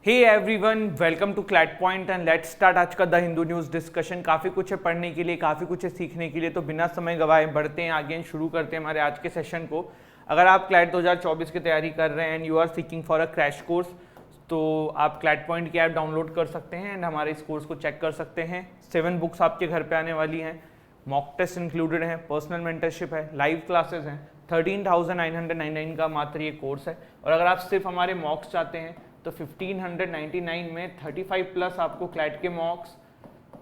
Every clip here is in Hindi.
Hey everyone, welcome to CLAT point and let's start आज का द हिंदू न्यूज़ डिस्कशन। काफ़ी कुछ है पढ़ने के लिए, काफ़ी कुछ है सीखने के लिए, तो बिना समय गवाए बढ़ते हैं आगे, शुरू करते हैं हमारे आज के सेशन को। अगर आप क्लैट 2024 की तैयारी कर रहे हैं and you are seeking for a crash course, तो आप क्लैट पॉइंट की ऐप डाउनलोड कर सकते हैं एंड हमारे इस कोर्स को चेक कर सकते हैं। 7 बुक्स आपके घर पे आने वाली हैं, मॉक टेस्ट इंक्लूडेड है, पर्सनल मेंटरशिप है, लाइव क्लासेस हैं। 13,999 का मात्र ये कोर्स है। और अगर आप सिर्फ हमारे मॉक्स चाहते हैं तो 1599 में 35 प्लस आपको क्लैट के मॉक्स,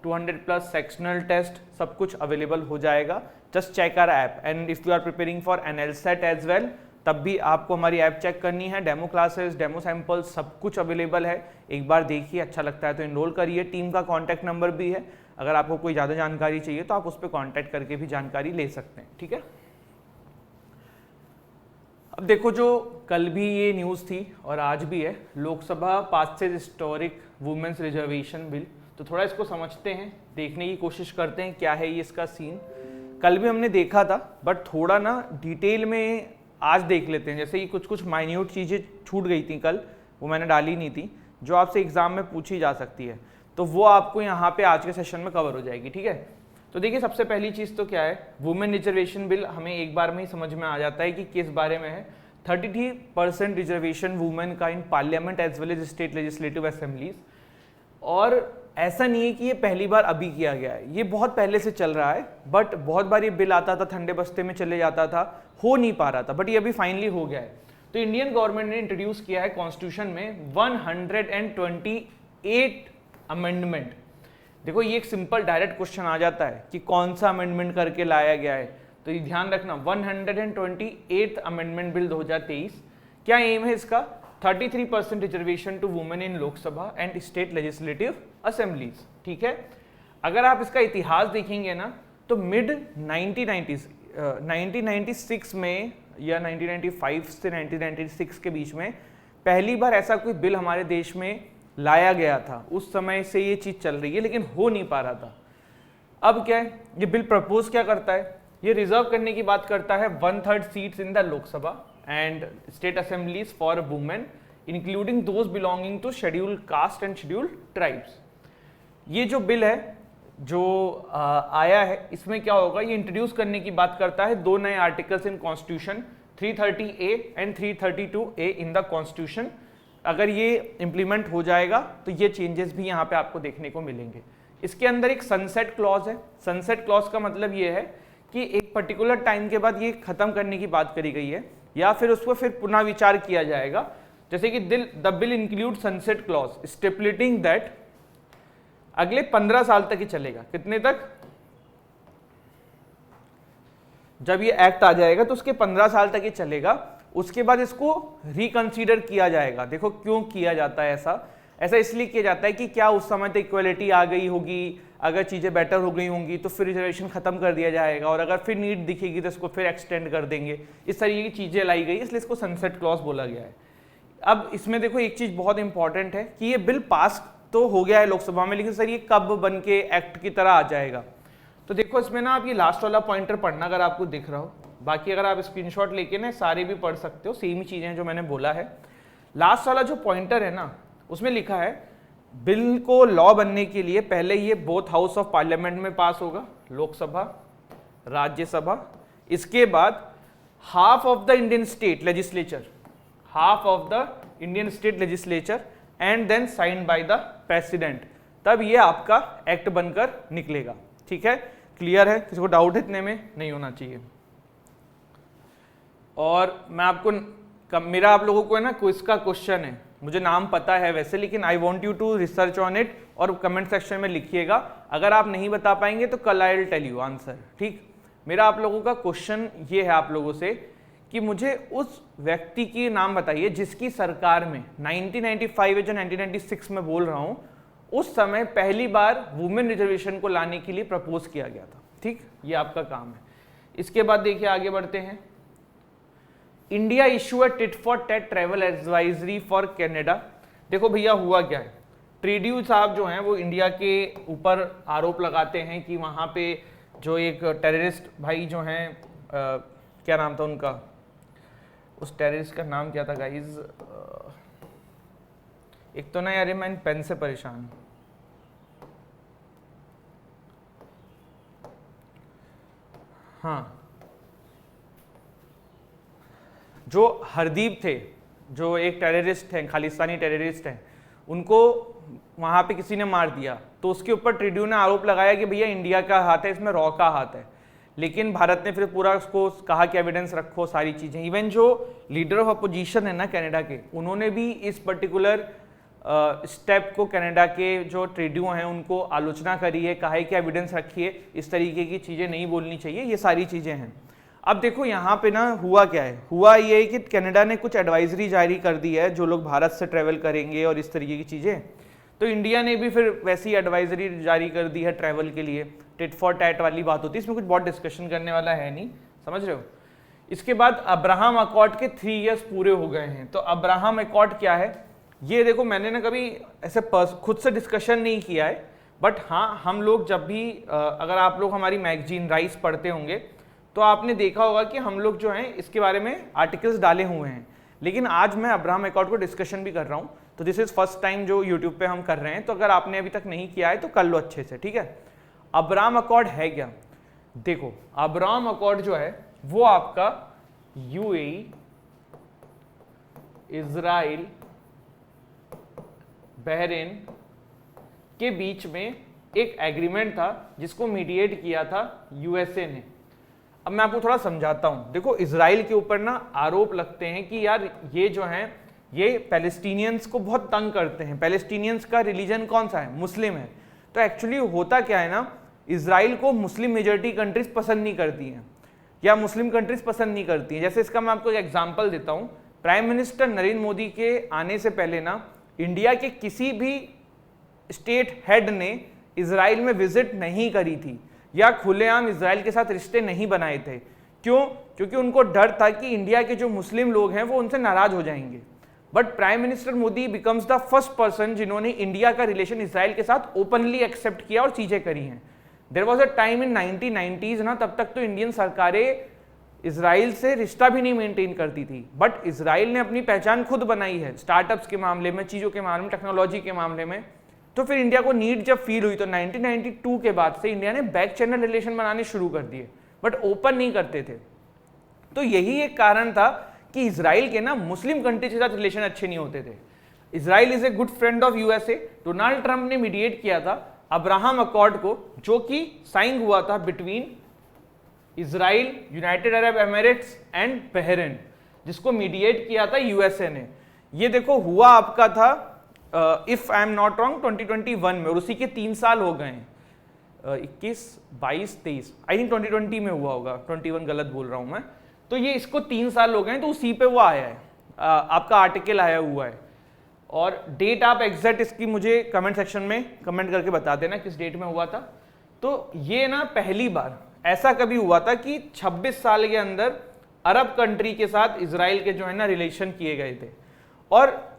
200 प्लस सेक्शनल टेस्ट, सब कुछ अवेलेबल हो जाएगा। Just check our app and if you are preparing for NLSAT as well, तब भी आपको हमारी ऐप चेक करनी है। डेमो क्लासेस, डेमो सैंपल्स सब कुछ अवेलेबल है। एक बार देखिए, अच्छा लगता है तो इनरोल करिए। टीम का कॉन्टैक्ट नंबर भी है, अगर आपको कोई ज़्यादा जानकारी चाहिए तो आप उस पर कॉन्टैक्ट करके भी जानकारी ले सकते हैं। ठीक है, अब देखो, जो कल भी ये न्यूज़ थी और आज भी है, Lok Sabha passes historic women's reservation bill. तो थोड़ा इसको समझते हैं, देखने की कोशिश करते हैं क्या है ये इसका सीन। कल भी हमने देखा था बट थोड़ा ना डिटेल में आज देख लेते हैं। जैसे कि कुछ कुछ माइन्यूट चीज़ें छूट गई थी कल, वो मैंने डाली नहीं थी, जो आपसे एग्जाम में पूछी जा सकती है, तो वो आपको यहाँ पे आज के सेशन में कवर हो जाएगी। ठीक है, तो देखिए, सबसे पहली चीज़ तो क्या है, वुमेन रिजर्वेशन बिल हमें एक बार में ही समझ में आ जाता है कि किस बारे में है। 33% रिजर्वेशन वुमेन का in parliament as well as state legislative assemblies. और ऐसा नहीं है कि ये पहली बार अभी किया गया है, ये बहुत पहले से चल रहा है, बट बहुत बार ये बिल आता था, ठंडे बस्ते में चले जाता था, हो नहीं पा रहा था, बट ये अभी फाइनली हो गया है। तो इंडियन गवर्नमेंट ने इंट्रोड्यूस किया है कॉन्स्टिट्यूशन में 128 अमेंडमेंट। देखो, ये एक सिंपल डायरेक्ट क्वेश्चन आ जाता है कि कौन सा अमेंडमेंट करके लाया गया है, तो ये ध्यान रखना, 128 अमेंडमेंट बिल 2023। क्या एम है इसका? 33% reservation to women in Lok Sabha and state legislative assemblies. ठीक है, अगर आप इसका इतिहास देखेंगे ना, तो मिड 1996 में या 1995 से 1996 के बीच में पहली बार ऐसा कोई बिल हमारे देश में लाया गया था। उस समय से ये चीज चल रही है लेकिन हो नहीं पा रहा था। अब क्या है, ये बिल प्रपोज क्या करता है, ये रिजर्व करने की बात करता है 1/3 seats in the Lok Sabha and state assemblies for women including those belonging to scheduled caste and scheduled tribes. ये जो बिल है जो आया है, इसमें क्या होगा, ये इंट्रोड्यूस करने की बात करता है 2 नए articles in constitution, 330A and 332A in the constitution. अगर ये इंप्लीमेंट हो जाएगा तो ये चेंजेस भी यहाँ पे आपको देखने को मिलेंगे। इसके अंदर एक सनसेट क्लॉज है। सनसेट क्लॉज का मतलब ये है कि एक पर्टिकुलर टाइम के बाद ये खत्म करने की बात करी गई है या फिर उसको फिर पुनः विचार किया जाएगा। जैसे कि the bill include sunset clause stipulating that अगले 15 साल तक ही चलेगा। कितने तक? जब ये एक्ट आ जाएगा तो उसके 15 साल तक ही चलेगा, उसके बाद इसको रिकंसीडर किया जाएगा। देखो क्यों किया जाता है ऐसा इसलिए किया जाता है कि क्या उस समय तक इक्वलिटी आ गई होगी, अगर चीज़ें बेटर हो गई होंगी तो फिर रिजर्वेशन खत्म कर दिया जाएगा, और अगर फिर नीड दिखेगी तो इसको फिर एक्सटेंड कर देंगे। इस तरीके की चीज़ें लाई गई, इसलिए इसको सनसेट क्लॉज बोला गया है। अब इसमें देखो, एक चीज़ बहुत इंपॉर्टेंट है कि ये बिल पास तो हो गया है लोकसभा में, लेकिन सर ये कब बन के एक्ट की तरह आ जाएगा। तो देखो, इसमें ना आप ये लास्ट वाला पॉइंटर पढ़ना अगर आपको दिख रहा हो, बाकी अगर आप स्क्रीनशॉट लेके ना सारे भी पढ़ सकते हो, सेम ही चीजें जो मैंने बोला है। लास्ट वाला जो पॉइंटर है ना, उसमें लिखा है बिल को लॉ बनने के लिए पहले ये बोथ हाउस ऑफ पार्लियामेंट में पास होगा, लोकसभा, राज्यसभा। इसके बाद half of the Indian state legislature and then signed by the president, तब ये आपका एक्ट बनकर निकलेगा। ठीक है, क्लियर है? किसी को डाउट इतने में नहीं होना चाहिए। और मैं आपको, मेरा आप लोगों को है ना क्विज का क्वेश्चन है, मुझे नाम पता है वैसे, लेकिन I want you to research on it और कमेंट सेक्शन में लिखिएगा। अगर आप नहीं बता पाएंगे तो कल I will tell you answer. ठीक, मेरा आप लोगों का क्वेश्चन ये है आप लोगों से कि मुझे उस व्यक्ति की नाम बताइए जिसकी सरकार में 1995 जो 1996 में बोल रहा हूं, उस समय पहली बार वुमेन रिजर्वेशन को लाने के लिए प्रपोज किया गया था। ठीक, ये आपका काम है। इसके बाद देखिए, आगे बढ़ते हैं। India issue a tit for tat travel advisory for Canada. देखो भैया, हुआ क्या है, ट्रूडो साहब जो हैं वो इंडिया के ऊपर आरोप लगाते हैं कि वहाँ पे जो एक टेररिस्ट भाई जो हैं, क्या नाम था उनका, उस टेररिस्ट का नाम क्या था गाइज, एक तो ना यार मैं इन पेन से परेशान हूं। हाँ, जो हरदीप थे, जो एक टेररिस्ट हैं, खालिस्तानी टेररिस्ट हैं, उनको वहाँ पे किसी ने मार दिया, तो उसके ऊपर ट्रिब्यूनल ने आरोप लगाया कि भैया इंडिया का हाथ है, इसमें रॉ का हाथ है। लेकिन भारत ने फिर पूरा उसको कहा कि एविडेंस रखो, सारी चीज़ें। इवन जो लीडर ऑफ अपोजिशन है ना कनाडा के, उन्होंने भी इस पर्टिकुलर स्टेप को, कनाडा के जो ट्रिब्यूनल हैं उनको आलोचना करी है, कहा है कि एविडेंस रखिए, इस तरीके की चीज़ें नहीं बोलनी चाहिए, ये सारी चीज़ें हैं। अब देखो यहाँ पे ना हुआ क्या है, हुआ ये है कि कनाडा ने कुछ एडवाइजरी जारी कर दी है जो लोग भारत से ट्रैवल करेंगे और इस तरीके की चीज़ें। तो इंडिया ने भी फिर वैसी एडवाइजरी जारी कर दी है ट्रैवल के लिए, टिट फॉर टैट वाली बात होती है, इसमें कुछ बहुत डिस्कशन करने वाला है नहीं, समझ रहे हो। इसके बाद अब्राहम अकॉर्ड के 3 इयर्स पूरे हो गए हैं। तो अब्राहम अकॉर्ड क्या है, ये देखो मैंने ना कभी ऐसे खुद से डिस्कशन नहीं किया है, बट हाँ हम लोग जब भी अगर आप लोग हमारी मैगजीन राइस पढ़ते होंगे तो आपने देखा होगा कि हम लोग जो हैं इसके बारे में आर्टिकल्स डाले हुए हैं। लेकिन आज मैं अब्राहम अकॉर्ड को डिस्कशन भी कर रहा हूँ, तो दिस इज फर्स्ट टाइम जो यूट्यूब पे हम कर रहे हैं, तो अगर आपने अभी तक नहीं किया है तो कर लो अच्छे से, ठीक है। अब्राहम अकॉर्ड है क्या, देखो अब्राहम अकॉर्ड जो है वो आपका यूएई, इजराइल, बहरीन के बीच में एक एग्रीमेंट था जिसको मीडिएट किया था यूएसए ने। अब मैं आपको थोड़ा समझाता हूं। देखो इजराइल के ऊपर ना आरोप लगते हैं कि यार ये जो हैं ये पैलेस्टीनियंस को बहुत तंग करते हैं। पैलेस्टीनियंस का रिलीजन कौन सा है, मुस्लिम है। तो एक्चुअली होता क्या है ना, इजराइल को मुस्लिम मेजॉरिटी कंट्रीज पसंद नहीं करती हैं, या मुस्लिम कंट्रीज पसंद नहीं करती हैं। जैसे इसका मैं आपको एक एग्जांपल देता हूं। प्राइम मिनिस्टर नरेंद्र मोदी के आने से पहले ना इंडिया के किसी भी स्टेट हेड ने इजराइल में विजिट नहीं करी थी, या खुलेआम इजराइल के साथ रिश्ते नहीं बनाए थे। क्यों? क्योंकि उनको डर था कि इंडिया के जो मुस्लिम लोग हैं वो उनसे नाराज हो जाएंगे। But prime minister Modi becomes the first person जिन्होंने इंडिया का रिलेशन इजराइल के साथ ओपनली एक्सेप्ट किया और चीजें करी हैं। There was a time in 1990s ना, तब तक तो इंडियन सरकारें इजराइल से रिश्ता भी नहीं मेंटेन करती थी, बट इजराइल ने अपनी पहचान खुद बनाई है स्टार्टअप्स के मामले में, चीजों के मामले में, टेक्नोलॉजी के मामले में। तो फिर इंडिया को नीड जब फील हुई तो 1992 के बाद से इंडिया ने बैक चैनल रिलेशन बनाने शुरू कर दिए, बट ओपन नहीं करते थे। तो यही एक कारण था कि इजराइल के ना मुस्लिम कंट्री के साथ रिलेशन अच्छे नहीं होते थे। Israel is a good friend of USA. Donald Trump ने मीडिएट किया था अब्राहम अकॉर्ड को, जो कि साइन हुआ था between Israel, United Arab Emirates and Bahrain, जिसको मीडिएट किया था यूएसए ने। ये देखो हुआ आपका था if I am not wrong 2021 में, और उसी के 3 साल हो गए हैं, 21, 22, 23, आई थिंक 2020 में हुआ होगा, 21 गलत बोल रहा हूं मैं। तो ये इसको 3 साल हो गए हैं, तो उसी पे वो आया है, आपका आर्टिकल आया हुआ है। और डेट आप एग्जैक्ट इसकी मुझे कमेंट सेक्शन में कमेंट करके बता देना किस डेट में हुआ था। तो ये ना पहली बार ऐसा कभी हुआ था कि 26 साल के अंदर अरब कंट्री के साथ इजराइल के जो है ना रिलेशन किए गए थे। और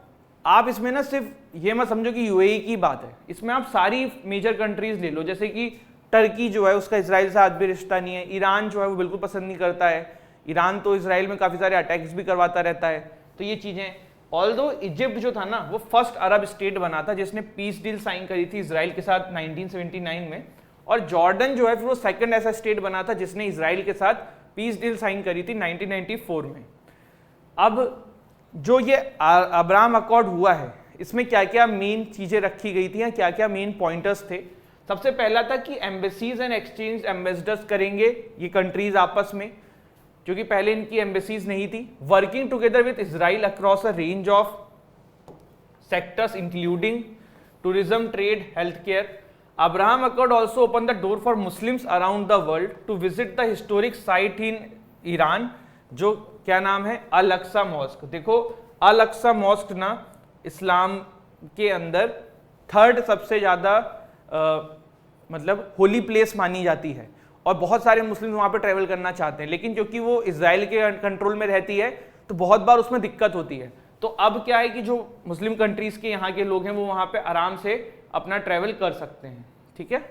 आप इसमें ना सिर्फ ये मत समझो कि यूएई की बात है, इसमें आप सारी मेजर कंट्रीज ले लो, जैसे कि टर्की जो है उसका इजराइल से साथ भी रिश्ता नहीं है, ईरान जो है वो बिल्कुल पसंद नहीं करता है, ईरान तो इजराइल में काफ़ी सारे अटैक्स भी करवाता रहता है। तो ये चीज़ें, ऑल्दो इजिप्ट जो था ना वो फर्स्ट अरब स्टेट बना था जिसने पीस डील साइन करी थी इजराइल के साथ 1979 में, और जॉर्डन जो है फिर वो सेकंड ऐसा स्टेट बना था जिसने इजराइल के साथ पीस डील साइन करी थी 1994 में। अब जो ये अब्राहम अकॉर्ड हुआ है इसमें क्या क्या मेन चीजें रखी गई थी, या क्या क्या मेन पॉइंटर्स थे। सबसे पहला था कि एम्बेसीज एंड एक्सचेंज एम्बेसडर्स करेंगे ये कंट्रीज आपस में, क्योंकि पहले इनकी एम्बेसीज नहीं थी। Working together with Israel across a range of sectors including tourism, trade, health care. Abraham Accord also open the door for Muslims around the world to visit the historic site in Iran, जो क्या नाम है, अल अक्सा मॉस्क। देखो अल अक्सा मॉस्क ना इस्लाम के अंदर 3rd सबसे ज्यादा मतलब होली प्लेस मानी जाती है, और बहुत सारे मुस्लिम वहां पे ट्रेवल करना चाहते हैं, लेकिन क्योंकि वो इजराइल के कंट्रोल में रहती है तो बहुत बार उसमें दिक्कत होती है। तो अब क्या है कि जो मुस्लिम कंट्रीज के यहाँ के लोग हैं वो वहां पे आराम से अपना ट्रेवल कर सकते हैं, ठीक है।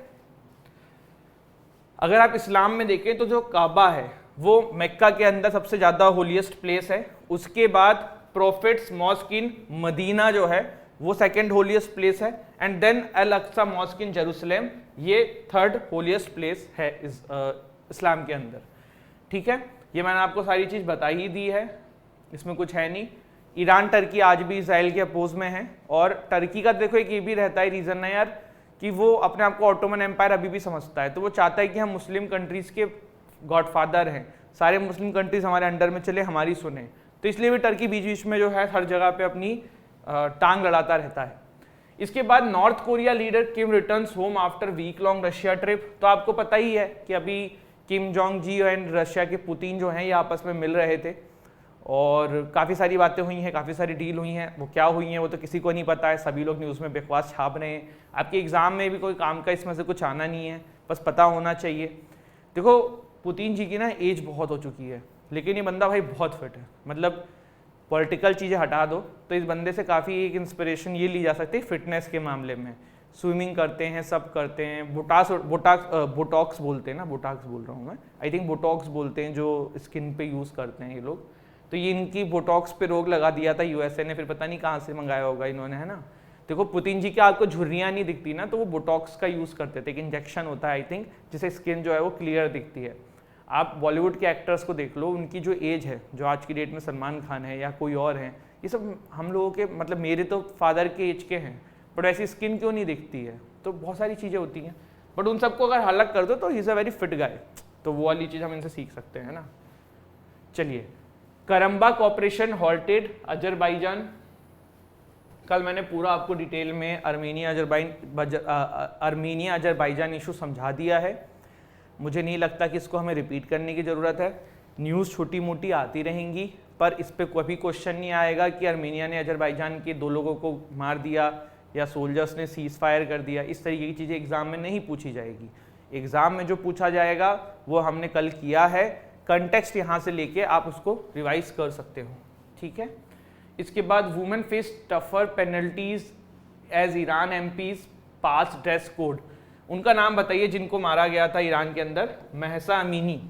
अगर आप इस्लाम में देखें तो जो काबा है वो मक्का के अंदर सबसे ज्यादा होलीएस्ट प्लेस है। उसके बाद प्रोफेट्स मॉस्क इन मदीना जो है वो सेकंड होलिएस्ट प्लेस है, and then Al Aqsa mosque in Jerusalem, ये थर्ड होलिएस्ट प्लेस है इस्लाम के अंदर। ठीक है, ये मैंने आपको सारी चीज़ बता ही दी है, इसमें कुछ है नहीं। ईरान टर्की आज भी इसराइल के अपोज में है, और टर्की का देखो एक ये भी रहता है रीज़न ना यार कि वो अपने आप को ऑटोमन एम्पायर अभी भी समझता है, तो वो चाहता है कि हम मुस्लिम कंट्रीज़ के गॉडफादर हैं, सारे मुस्लिम कंट्रीज़ हमारे अंडर में चले, हमारी सुने, तो इसलिए भी टर्की बीच बीच में जो है हर जगह पे अपनी टांग लड़ाता रहता है। इसके बाद North Korea leader Kim returns home after week long Russia trip. तो आपको पता ही है कि अभी Kim Jong ji and Russia के पुतिन जो हैं ये आपस में मिल रहे थे, और काफ़ी सारी बातें हुई हैं, काफ़ी सारी डील हुई हैं। वो क्या हुई हैं वो तो किसी को नहीं पता है, सभी लोग न्यूज़ में बकवास छाप रहे हैं। आपके एग्ज़ाम में भी कोई काम का इसमें से कुछ आना नहीं है, बस पता होना चाहिए। देखो पुतिन जी की ना एज बहुत हो चुकी है, लेकिन ये बंदा भाई बहुत फिट है, मतलब पॉलिटिकल चीज़ें हटा दो तो इस बंदे से काफ़ी एक इंस्पिरेशन ये ली जा सकती है फिटनेस के मामले में। स्विमिंग करते हैं, सब करते हैं, बोटॉक्स बोलते हैं ना, बोटॉक्स बोल रहा हूँ मैं, आई थिंक बोटॉक्स बोलते हैं जो स्किन पे यूज़ करते हैं ये लोग। तो ये इनकी बोटॉक्स पे रोक लगा दिया था यूएसए ने, फिर पता नहीं कहाँ से मंगाया होगा इन्होंने, है ना। देखो पुतिन जी की आपको झुर्रियाँ नहीं दिखती ना, तो वो बोटॉक्स का यूज़ करते थे, एक इंजेक्शन होता है आई थिंक, जिससे स्किन जो है वो क्लियर दिखती है। आप बॉलीवुड के एक्टर्स को देख लो, उनकी जो एज है, जो आज की डेट में सलमान खान है या कोई और है, ये सब हम लोगों के, मतलब मेरे तो फादर के एज के हैं, बट ऐसी स्किन क्यों नहीं दिखती है। तो बहुत सारी चीज़ें होती हैं, बट उन सबको अगर अलग कर दो तो he is a very fit guy, तो वो वाली चीज़ हम इनसे सीख सकते हैं ना। चलिए, करम्बा कॉपरेशन हॉल्टेड अजरबैजान। कल मैंने पूरा आपको डिटेल में अर्मेनिया अजरबैजान इशू समझा दिया है, मुझे नहीं लगता कि इसको हमें रिपीट करने की ज़रूरत है। न्यूज़ छोटी मोटी आती रहेंगी, पर इस पर कभी क्वेश्चन नहीं आएगा कि अर्मेनिया ने अजरबैजान के 2 लोगों को मार दिया या सोल्जर्स ने सीज फायर कर दिया। इस तरीके की चीज़ें एग्ज़ाम में नहीं पूछी जाएगी। एग्ज़ाम में जो पूछा जाएगा वो हमने कल किया है, कंटेक्स्ट यहाँ से लेके आप उसको रिवाइज कर सकते हो। ठीक है, इसके बाद women face tougher penalties as Iran MPs pass dress code. उनका नाम बताइए जिनको मारा गया था ईरान के अंदर। महसा अमीनी,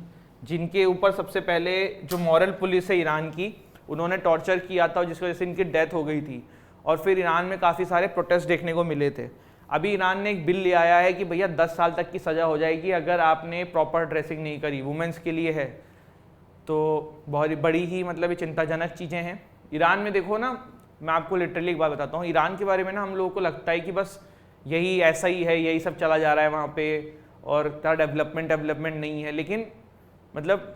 जिनके ऊपर सबसे पहले जो मॉरल पुलिस है ईरान की, उन्होंने टॉर्चर किया था जिसकी वजह से इनकी डेथ हो गई थी, और फिर ईरान में काफ़ी सारे प्रोटेस्ट देखने को मिले थे। अभी ईरान ने एक बिल ले आया है कि भैया 10 साल तक की सज़ा हो जाएगी अगर आपने प्रॉपर ड्रेसिंग नहीं करी, वुमेंस के लिए है। तो बहुत बड़ी ही मतलब ये चिंताजनक चीज़ें हैं। ईरान में देखो ना, मैं आपको लिटरली एक बात बताता हूँ, ईरान के बारे में ना हम लोगों को लगता है कि बस यही ऐसा ही है, यही सब चला जा रहा है वहाँ पे, और क्या डेवलपमेंट नहीं है। लेकिन मतलब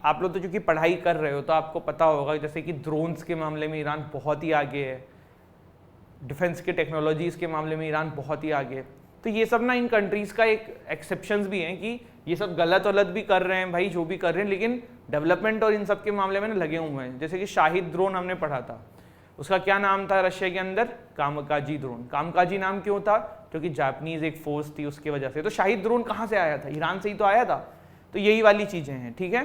आप लोग तो चूँकि पढ़ाई कर रहे हो तो आपको पता होगा, जैसे कि ड्रोन्स के मामले में ईरान बहुत ही आगे है, डिफेंस के टेक्नोलॉजीज़ के मामले में ईरान बहुत ही आगे है। तो ये सब ना इन कंट्रीज़ का एक एक्सेप्शंस भी हैं कि ये सब गलत भी कर रहे हैं भाई, जो भी कर रहे हैं, लेकिन डेवलपमेंट और इन सब के मामले में ना लगे हुए हैं। जैसे कि शाहिद ड्रोन हमने पढ़ा था, उसका क्या नाम था रशिया के अंदर, कामकाजी ड्रोन। कामकाजी नाम क्यों था, क्योंकि जापानीज एक फोर्स थी उसकी वजह से। तो शाहिद ड्रोन कहाँ से आया था, ईरान से ही तो आया था। तो यही वाली चीज़ें हैं। ठीक है,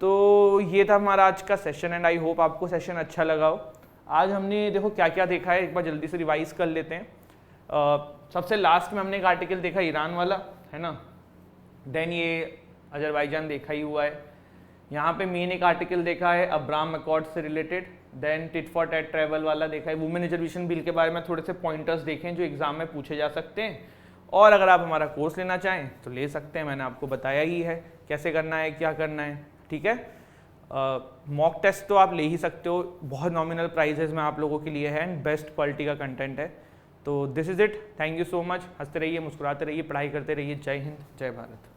तो ये था हमारा आज का सेशन, एंड आई होप आपको सेशन अच्छा लगा हो। आज हमने देखो क्या क्या देखा है, एक बार जल्दी से रिवाइज कर लेते हैं। सबसे लास्ट में हमने एक आर्टिकल देखा ईरान वाला, है ना, देन ये अजरबैजान देखा ही हुआ है। यहाँ पे मेन एक आर्टिकल देखा है अब्राम अकॉर्ड से related, then tit for tat travel वाला देखा है। वुमेन रिजर्वेशन बिल के बारे में थोड़े से पॉइंटर्स देखें जो एग्जाम में पूछे जा सकते हैं, और अगर आप हमारा कोर्स लेना चाहें तो ले सकते हैं, मैंने आपको बताया ही है कैसे करना है, क्या करना है। ठीक है, मॉक टेस्ट तो आप ले ही सकते हो, बहुत नॉमिनल प्राइजेज में आप लोगों के लिए है, एंड बेस्ट क्वालिटी का कंटेंट है। तो this is it, thank you so much. हंसते रहिए, मुस्कुराते रहिए, पढ़ाई करते रहिए। जय हिंद, जय भारत।